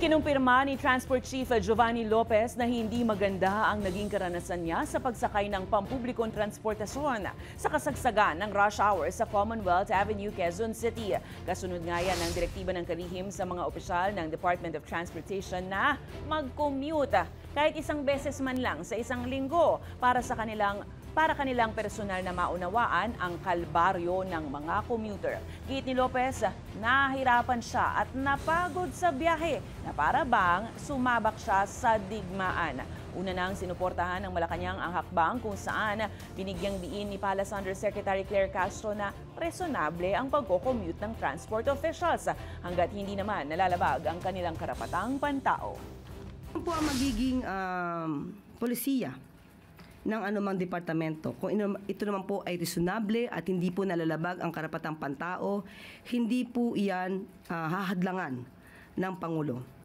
Kinumpirma ni Transport Chief Giovanni Lopez na hindi maganda ang naging karanasan niya sa pagsakay ng pampublikong transportasyon sa kasagsagan ng rush hour sa Commonwealth Avenue, Quezon City. Kasunod nga yan ang direktiba ng kalihim sa mga opisyal ng Department of Transportation na mag-commute kahit isang beses man lang sa isang linggo para kanilang personal na maunawaan ang kalbaryo ng mga commuter. Git ni Lopez, nahirapan siya at napagod sa biyahe na para bang sumabak siya sa digmaan. Una nang sinuportahan ng Malacanang ang hakbang kung saan binigyang diin ni Palace Undersecretary Claire Castro na resonable ang pagko-commute ng transport officials hanggat hindi naman nalalabag ang kanilang karapatang pantao. Ano po ang magiging polisiya ng anumang departamento? Kung ito naman po ay reasonable at hindi po nalalabag ang karapatang pantao, hindi po iyan hahadlangan ng Pangulo.